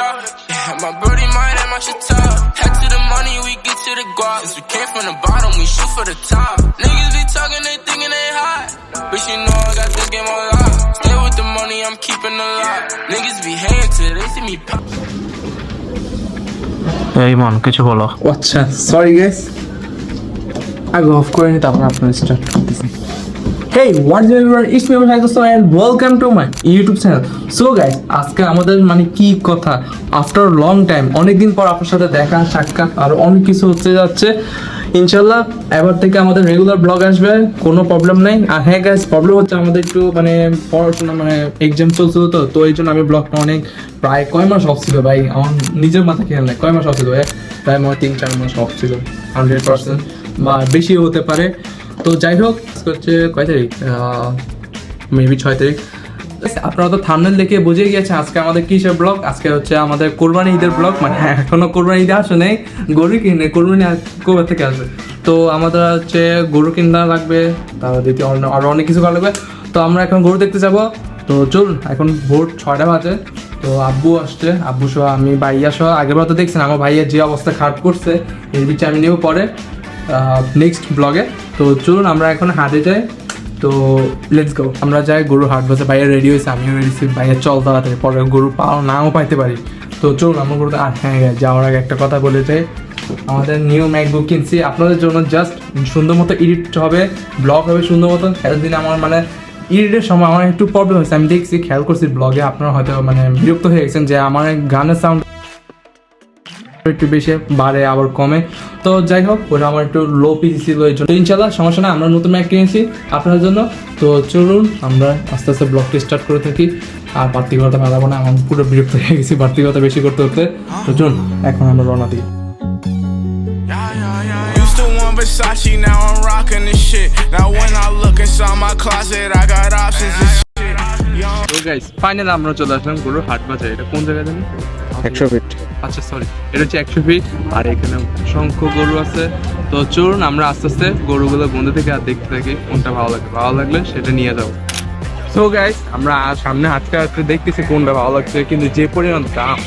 chop. Yeah, my birdie mine and my shit top. Head to the money, we get to the guap. Since we came from the bottom, we shoot for the top. Niggas be talking, they thinking they hot. But you know I got this game on lock. Stay with the money, I'm keeping a lot. Niggas be hating till they see me pop. এই মন কিছু বলো। আচ্ছা sorry guys, আগে of করে নি তারপর আপনারা স্টার্ট করতেছি। Hey what's up everyone, it's me সাইকোসো and welcome to my YouTube channel. So guys, আজকে আমাদের মানে কি কথা, আফটার লং টাইম, অনেকদিন পর আপনার সাথে দেখা সাক্ষাৎ আর অনেক কিছু হতে যাচ্ছে। ইনশাল্লাহ এবার থেকে আমাদের রেগুলার ব্লগ আসবে, কোনো প্রবলেম নেই। আর হ্যাঁ গাইস, প্রবলেম হচ্ছে আমাদের একটু মানে পড়াশোনা মানে এক্সাম চলছিল, তো এই জন্য আমি ব্লগটা অনেক প্রায় কয় মাস অফ ছিল ভাই, আমার নিজের মাথা খেয়াল নাই কয় মাস অফ ছিল, প্রায় আমার 3-4 মাস অফ ছিল 100% বা বেশিও হতে পারে। তো যাই হোক, হচ্ছে কয় তারিখ, মেবি 6 তারিখ। আপনারা তো থাম্বনেল দেখে বুঝে গিয়েছেন আজকে আমাদের কিসের ব্লগ। আজকে হচ্ছে আমাদের কোরবানি ঈদের ব্লগ। মানে এখনো কোরবানি ঈদে আসে নেই, গরু কিনে কোরবানি কবে থেকে আসবে। তো আমাদের হচ্ছে গরু কিনা লাগবে, তারপর দ্বিতীয় আরও অনেক কিছু করা লাগবে। তো আমরা এখন গরু দেখতে যাব। তো চলুন, এখন ভোর 6টা বাজে। তো আব্বু আসছে, আব্বু সহ আমি ভাইয়া সহ। আগেরবার তো দেখছেন আমার ভাইয়ের যে অবস্থা খারাপ করছে, এর বিচে আমি নেব পরে নেক্সট ব্লগে। তো চলুন আমরা এখন হাটে যাই। তো লেটস গো, আমরা যাই গরু হাট বাজে। ভাইয়া রেডি হয়েছে, আমিও রেডি হয়েছি। ভাইয়া চল তাড়াতাড়ি, পরে গরু নাও পাইতে পারি। তো চলুন আমরা গরু। আর হ্যাঁ, যাওয়ার আগে একটা কথা বলে যাই, আমাদের নিউ ম্যাকবুক কিনছি আপনাদের জন্য। জাস্ট সুন্দর মতো এডিট হবে, ব্লগ হবে সুন্দর মতো। এতদিন আমার মানে এডিটের সময় আমার একটু প্রবলেম হয়েছে, আমি দেখছি, খেয়াল করছি ব্লগে। আপনারা হয়তো মানে বিরক্ত হয়ে গেছেন যে আমার গানের সাউন্ড একটু বেশি বাড়ে আবার কমে। তো যাই হোক, ওটা আমার একটু লো পিসি ছিল, এই জন্য। ইনশাল্লাহ সমস্যা না, আমরা নতুন ম্যাক কিনেছি আপনাদের জন্য। তো চলুন আমরা আস্তে আস্তে ব্লগটি স্টার্ট করে থাকি। আর বাড়তি কথা বাড়াবো না, আমার পুরো বিরক্ত হয়ে গেছি বাড়তি কথা বেশি করতে করতে। তো চলুন এখন আমরা রওনা দিই। Versace, now I'm rocking this shit. Now when I look inside my closet, I got options and shit. তো গাইস, ফাইনালি আমরা চলে আসলাম গরু হাট বাজার। এটা কোন জায়গায় জানি? 100 ফিট। আচ্ছা সরি, এটা হচ্ছে 100 ফিট। আর এখানে অসংখ্য গরু আছে। তো চলুন আমরা আস্তে আস্তে গরুগুলো বন্ধু থেকে আর দেখতে থাকি, কোনটা ভালো লাগে। ভালো লাগলে সেটা নিয়ে যাবো। সো গাইস, আমরা সামনে হাঁটতে হাঁটতে দেখতেছি কোনটা ভালো লাগছে, কিন্তু যে পরিমাণ দাম।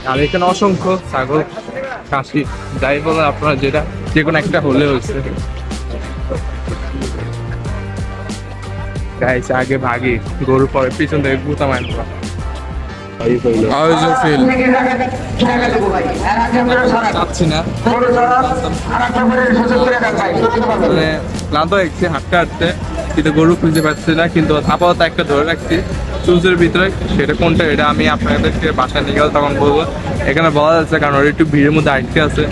আর এখানে অসংখ্য ছাগল, খাসি, যাই বলে আপনারা, যেটা যে কোনো একটা হলে হচ্ছে। গাইস আগে ভাগি, গরু পরে পিছন থেকে গুতা মাইন। চাচ্ছি না, মানে ক্লান্ত হয়ে গেছি হাঁটতে হাঁটতে, কিন্তু গরু খুঁজে পাচ্ছি না। কিন্তু আপাতত একটা ধরে রাখছি চুজের ভিতরে, সেটা কোনটা এটা আমি আপনাদেরকে বাসায় নিয়ে গেলে তখন বলবো। এখানে বলা যাচ্ছে কারণ ওর একটু ভিড়ের মধ্যে আটকে আছে।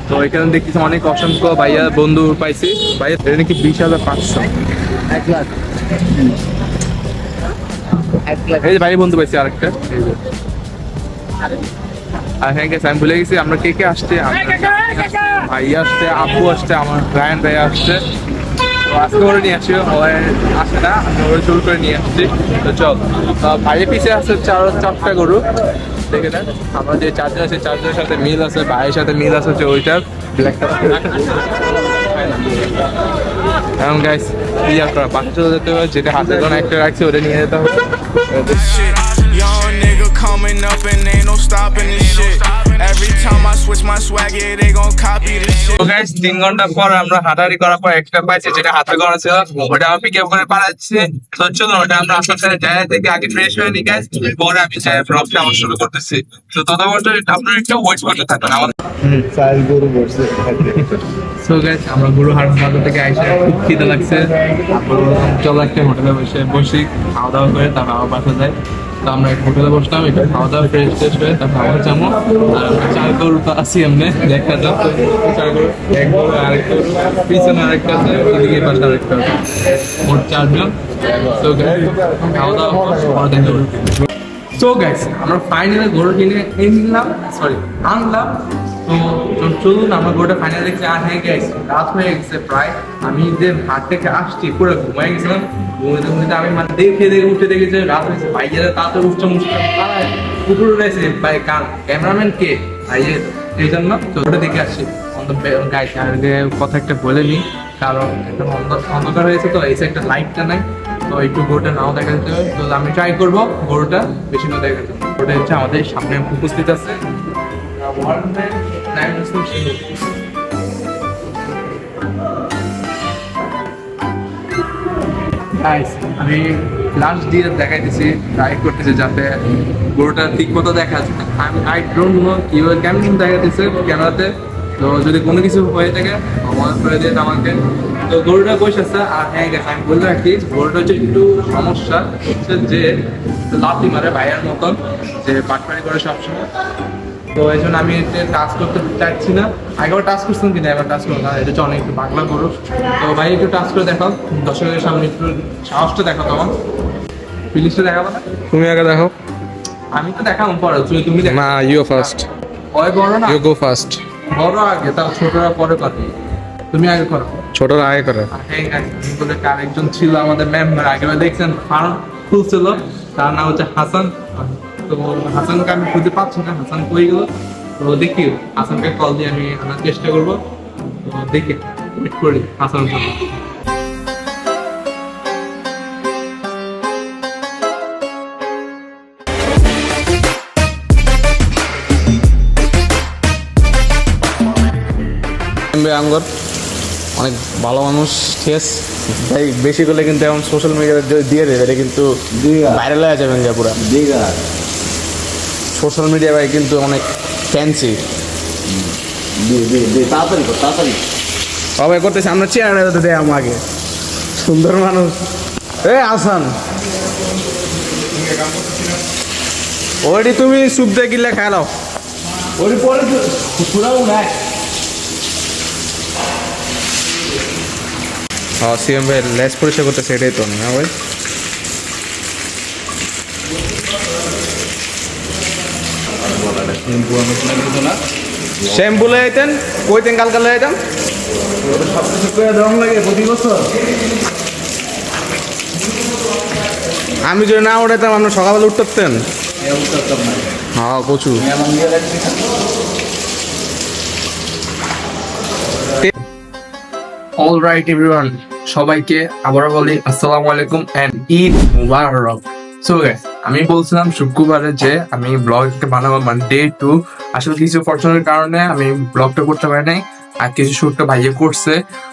তো এখানে দেখতেছি অনেক অসংখ্য ভাইয়া বন্ধু পাইছি। ভাইয়া এটা নাকি 20,500, 1 লাখ। এই যে ভাই বন্ধু পাইছি আরেকটা। আর হ্যাঁ গেছে, আমি ভুলে গেছি আমরা কে কে আসছে। ভাইয়া আসছে, আব্বু আসছে, আমার রায়ান ভাইয়া আসছে। তো আজকে ওরা নিয়ে আসছি, আসে না, আমি ওরা জোর করে নিয়ে আসছি। তো চল, ভাইয়ের পিছিয়ে আসছে 4টা গরু। দেখে নেন, আমরা যে চার্জার আছে চার্জারের সাথে মিল আছে, ভাইয়ের সাথে মিল আছে হচ্ছে ওইটার ব্ল্যাকটা। এখন গাইস কি আর করা, বাসা চলে যেতে হবে। যেটা হাতে ধরে একটা রাখছি ওটা নিয়ে যেতে হবে। Young nigga coming up and ain't no stopping this shit. Every time I switch my swag, yeah, they gon' copy this shit. তো গাইস 3 ঘন্টা পর আমরা হাঁটাহাঁটি করার পর একটা পাইছি, যেটা হাতে করা ছিল, ওটা আমি পিক আপ করে পাঠাচ্ছি। তো চলুন ওটা আমরা আপনার সাথে যাই থেকে আগে ফ্রেশ হয়ে নিই গাইস, পরে আমি যাই ব্লগটা আমার শুরু করতেছি। তো ততক্ষণ আপনারা একটু ওয়েট করতে থাকুন আমার। সো গাইস, আমরা গরু হাট বাজার থেকে আইসা খুব খিদে লাগছে। চলো একটা হোটেলে বসি, খাওয়া দাওয়া করে তারপর আমার বাসা যাই। তো আমরা এক হোটেলে বসলাম, একটু খাওয়া দাওয়া ফ্রেশ ফ্রেশ হয়ে তারপর আবার যাবো। আর 4 গরু তো আসি এমনি দেখা যাক। 4 গরু, এক গরু, আরেকটা পিছনে আরেকটা আছে, ওইদিকে পাশে আরেকটা আছে, মোট 4 জন। তো খাওয়া দাওয়া পরে দেখা যাবে। সো গাইস, আমরা ফাইনালি গরু কিনে আনলাম। তো চলুন আমরা গরুটা ফাইনালি দেখছি। আর হ্যাঁ গাইস, রাত হয়ে গেছে প্রায়। আমি যে হাট থেকে আসছি পুরো ঘুমাই গেছিলাম। ঘুমাইতে আমি মানে দেখে উঠে দেখেছি রাত হয়েছে। ভাইয়ারা তাড়াতাড়ি উঠছে পুকুর রয়েছে। ভাই ক্যামেরাম্যান কে? ভাইয়ের, এই জন্য তো ওটা দেখে আসছি। গাইস আর কথা একটা বলে নিই, কারণ এখন অন্ধকার হয়েছে, তো এই একটা লাইটটা নাই। তো একটু গরুটা নাও দেখা যেতে হবে, তো আমি ট্রাই করবো গরুটা বেশি না দেখা যেতে। ওটা হচ্ছে আমাদের সামনে উপস্থিত আছে Guys, আমি লাস্ট দিয়ে দেখাইতেছি, ট্রাই করতেছি যাতে গরুটা ঠিক মতো দেখা যায়। আমি আই ডোন্ট নো কিভাবে কেমন দেখাইতেছে ক্যামেরাতে, তো যদি কোনো কিছু হয়ে থাকে আমার করে দিন আমাকে। তো গরুটা বসে আছে, আর হ্যাঁ গেছে আমি বলতে রাখি গরুটা হচ্ছে একটু সমস্যা হচ্ছে যে লাথি মারে ভাইয়ের মতন, যে পাটপাড়ি করে সবসময়। তো এই জন্য আমি এটা টাচ করতে চাচ্ছি না। আগেও টাচ করছিলাম কিন্তু এবার টাচ করবো না, এটা হচ্ছে অনেক একটু পাগলা গরু। তো ভাই একটু টাচ করে দেখাও, দর্শকের সামনে একটু সাহসটা দেখাও, তোমার ফিলিংসটা দেখাবো না? তুমি আগে দেখো। আমি তো দেখাবো পরে, তুমি দেখো। না, ইউ ফার্স্ট। ওই বড় না, ইউ গো ফার্স্ট। বড় আগে, তাও ছোটরা পরে কথা। তুমি আগে করো। ছোটরা আগে করে। আর হ্যাঁ guys, বলে আরেকজন ছিল আমাদের মেম্বার, আগেবার দেখছেন ফার্ম খুলছিল, তার নাম হচ্ছে হাসান। তো হাসানকে আমি খুঁজে পাচ্ছি না, হাসান কই গেল? তো দেখি হাসানকে কল দিয়ে আমি আনার চেষ্টা করবো। তো দেখি ওয়েট করি হাসানের জন্য। আঙ্গর অনেক ভালো মানুষ, ঠিক আছে ভাই। বেশি করলে কিন্তু এখন সোশ্যাল মিডিয়াতে দিয়ে দেবে, এটা কিন্তু ভাইরাল হয়ে যাবেন যা পুরা সোশ্যাল মিডিয়া ভাই, কিন্তু অনেক ফ্যান্সি। সবাই করতেছে, আমরা চেয়ারে দেয় আমাকে সুন্দর মানুষ। এ আসান ওইটি তুমি সুপ দিয়ে কিনলে খাই নাও, ওই পরে পুরাও নাই। হ্যাঁ সিএম ভাই লেস পরিষ্কার করতেছে, এটাই তো না ভাই। শ্যাম্পু লয়ে আইতেন, কইতেন কালকা লয়ে আইতাম। আমি যদি না উঠাইতাম আপনার সকালবেলা উঠতেন। হ্যাঁ প্রচুর। অলরাইট এভরিওয়ান, সবাইকে আবারও বলি আসসালামু আলাইকুম এন্ড ঈদ মুবারক। সো গাইস, আমি বলছিলাম শুক্রবারে যে আমি ব্লগটা বানাবো, মানে ডে 2। আসলে কিছু ফরচুনের কারণে আমি ব্লগটা করতে পারি নাই, আর কিছু শুটটা ভাইয়ে করছে,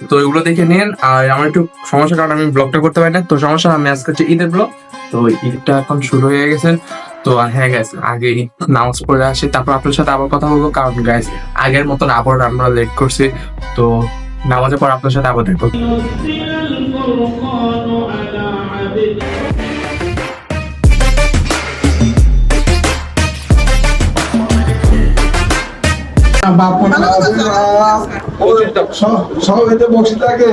তো এগুলো দেখে নিন। আর আমার একটু সমস্যার কারণে আমি ব্লগটা করতে পারি না, তো সমস্যা আমি আজকে হচ্ছে ঈদের ব্লগ। তো ঈদটা এখন শুরু হয়ে গেছে। তো হ্যাঁ গাইস, আগে নামাজ পড়ে আসি, তারপর আপনার সাথে আবার কথা বলবো, কারণ গাইস আগের মতন আবার আমরা লেট করছি। তো নামাজের পর আপনার সাথে আবার দেখবো। সবাই বসে থাকে,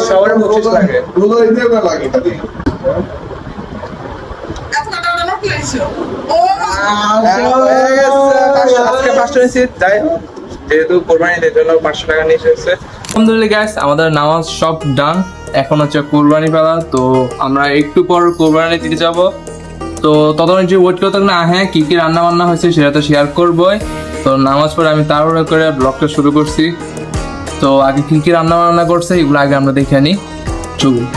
সবার বকশিশ লাগে। রোজা ঈদে লাগে খালি। আজকে 500 নিয়েছি, যাই হোক, যেহেতু কোরবানির জন্য 500 টাকা নিয়ে এসেছে। আলহামদুলিল্লাহ গাইস, আমাদের নামাজ সব ডান, এখন হচ্ছে কোরবানি পালা। তো আমরা একটু পর কোরবানি দিতে যাব, তো ততক্ষণ যে ওয়েট করতে না। হ্যাঁ, কি কি রান্না বান্না হয়েছে সেটা তো শেয়ার করবোই। তো নামাজ পড়ে আমি তাড়াহুড়ো করে ব্লগটা শুরু করছি। তো আগে কি কি রান্না বান্না করছে এগুলো আগে আমরা দেখে নিই, চলুন।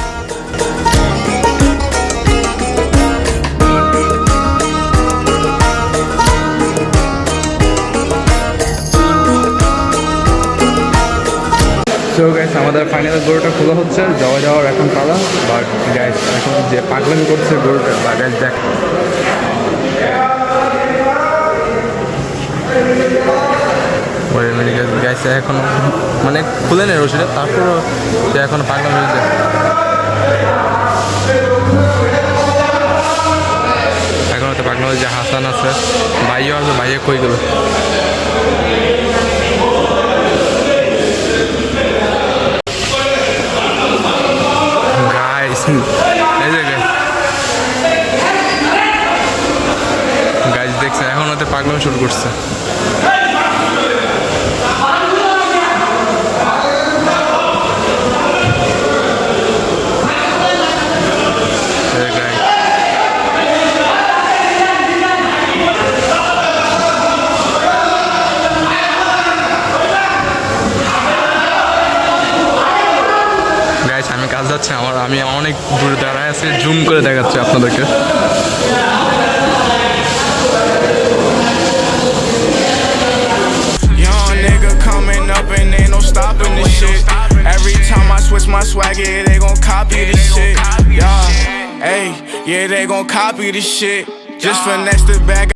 তো গাইস, আমাদের ফাইনাল গরুটা খোলা হচ্ছে, যাওয়ার এখন পালা। বাট গাইস এখন যে পাগলামি করছে গরুটা, বা গাইস দেখ, গাইস এখন মানে খুলে নেই রসিটা, তারপরও সে এখন পাগলামি হয়েছে। এখন হয়তো পাগলামি যে হাসান আছে, ভাইও আছে, ভাইয়ে কই গেল। গাইস দেখছে এখন হতে পাগলামি শুরু করছে। গাইস আমি কাজ যাচ্ছি আমি অনেক দূরে দাঁড়ায় আছি, জুম করে দেখাচ্ছি আপনাদেরকে। Young nigga coming up and ain't no stopping this shit. Every time I switch my swag, yeah, they gon' copy this shit. Yeah, hey, yeah, they gon' copy this shit. Just finesse the bag.